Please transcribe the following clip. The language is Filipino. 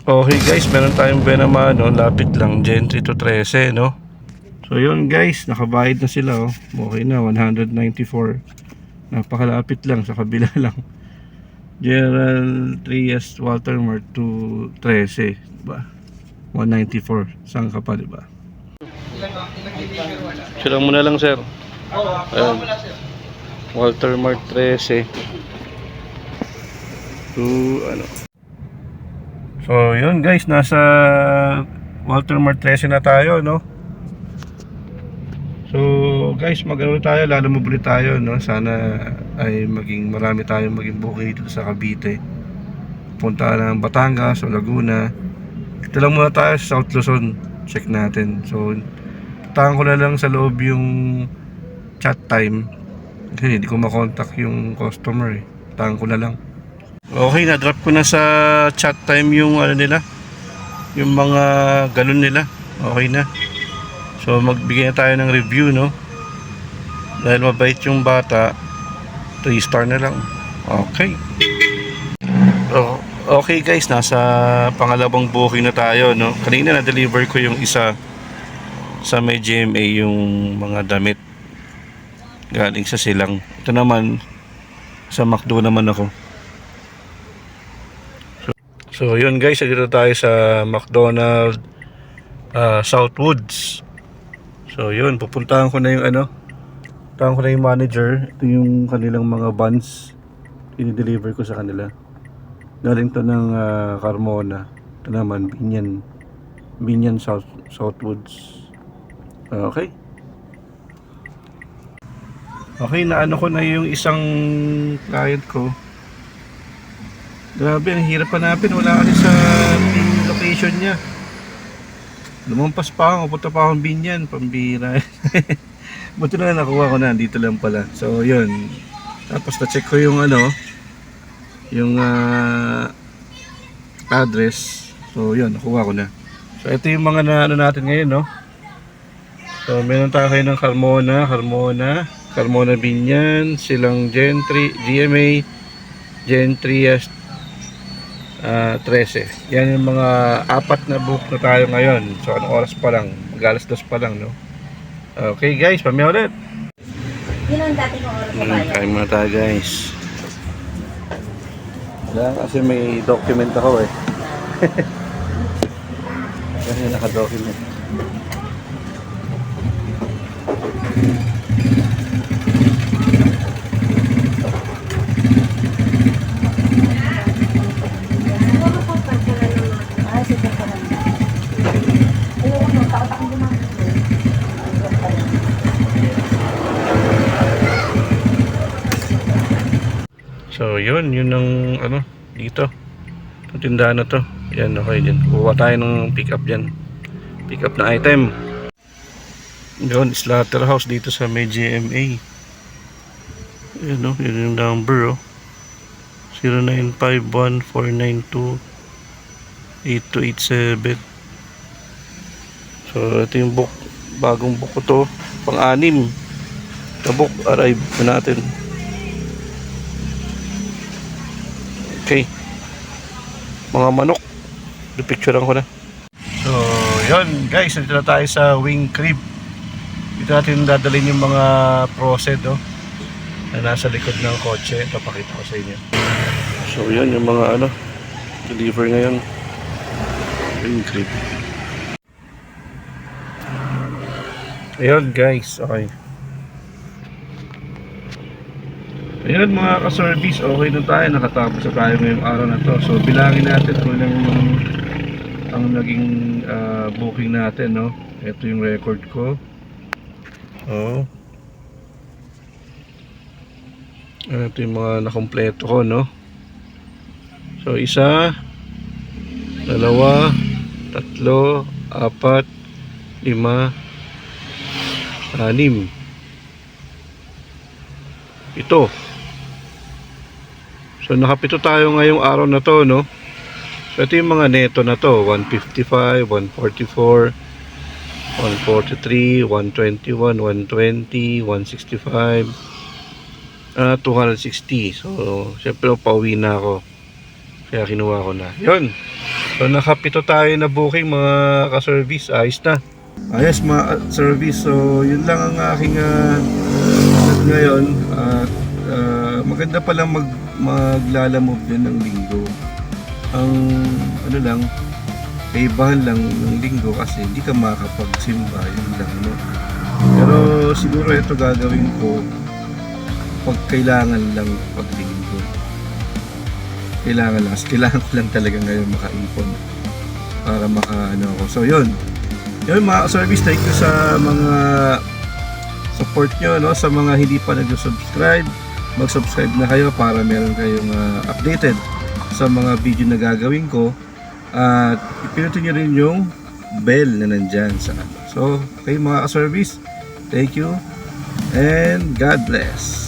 Okay guys, meron tayong Benamano, lapit lang, Gentry to 13, no? So yun guys, nakabayad na sila, oh. Okay na, 194. Napakalapit lang, sa kabila lang. Gerald Trias Walter Mart to 13, diba? 194, saan ka pa, diba? Silang muna lang sir. Ayun. Walter Mart 13 to ano. So yun guys, nasa Walter Mart 13 na tayo, no? So guys, mag-ano tayo, lalamove tayo, no? Sana ay marami tayong maging booking dito sa Cavite. Punta ng Batangas o Laguna. Ito lang muna tayo sa South Luzon. Check natin. So puntahan ko na lang sa loob yung chat time. Kasi hindi ko makontak yung customer eh. Puntahan ko na lang. Okay, na-drop ko na sa chat time yung ano nila, yung mga galon nila. Okay na. So magbigay na tayo ng review, no? Dahil mabait yung bata, 3 star na lang. Okay. So, okay guys, nasa pangalawang booking na tayo, no? Kanina na-deliver ko yung isa sa may GMA, yung mga damit galing sa Silang. Ito naman sa McDo naman ako. So yun guys, dito tayo sa McDonald Southwoods. So yun, pupuntahan ko na yung ano, pupuntahan ko na yung manager. Ito yung kanilang mga buns, i-deliver ko sa kanila. Galing to ng Carmona. Ito naman Binyan Southwoods. Okay. Okay, naano ko na yung isang client ko. Grabe, ang hirap hanapin. Wala kasi sa location niya. Lumampas pa ako, punta pa akong Binyan, pambira. Buti na nakuha ko na, dito lang pala. So yun, tapos na-check ko yung ano, yung address. So yun, nakuha ko na. So ito yung mga na ano natin ngayon, no? So meron tayo kayo ng Carmona Binyan, Silang Gentry, GMA, Gentry 13. Yan yung mga apat na book na tayo ngayon. So anong oras pa lang? Mag-alas-2 pa lang, no? Okay guys, pamaya ulit. Yun ang dati kong oras na bayan. Kain muna tayo guys. Kasi may document ako eh. Kasi naka-document. So yun ang ano dito. Itong tindahan na to. Yan, okay din. Kuha tayo ng pick up dyan. Pick up na item. Yun, Slaughterhouse dito sa may GMA. Yan o, yun yung number o. 0951-492-8287. So ito yung book. Bagong book ko to. Pang-anim na book. Arrive na natin. Okay. Mga manok. Picturean ko na. So, yun guys, dito na tayo sa wing crib. Dito natin dadalhin yung mga process, no? Na nasa likod ng kotse. Papakita ko sa inyo. So, yun yung mga ano, deliver ngayon. Wing crib. Ayun guys, okay. Ayun mga ka-service, okay na tayo, nakatapos na tayo ngayong araw na to. So bilangin natin kung lang ang naging booking natin, no? Ito yung record ko. Oh. Ito yung mga nakompleto ko, no? So 1, 2, 3, 4, 5, 6, 7. So nakapito tayo ngayong araw na to, no? So ito yung mga neto na to, 155, 144, 143, 121, 120, 165, 260. So syempre pauwi na ako, kaya kinuha ko na. Yun. So nakapito tayo na booking mga ka-service. Ayos na. Ayos mga service. So yun lang ang aking ngayon. At maganda palang maglalamove din ng linggo. Ang ano lang, kaibahan lang ng linggo kasi hindi ka makakapagsimba, yun lang, no? Pero siguro ito gagawin ko pag kailangan lang pag linggo. Kailangan lang, kailangan ko lang talaga ngayon makaipon para makaano ako. So yun mga service, thank you sa mga support nyo, no? Sa mga hindi pa nag-subscribe, mag-subscribe na kayo para meron kayong updated sa mga video na gagawin ko. At ipinutin nyo rin yung bell na nandyan sa ano. So, kayo mga ka-service, thank you and God bless.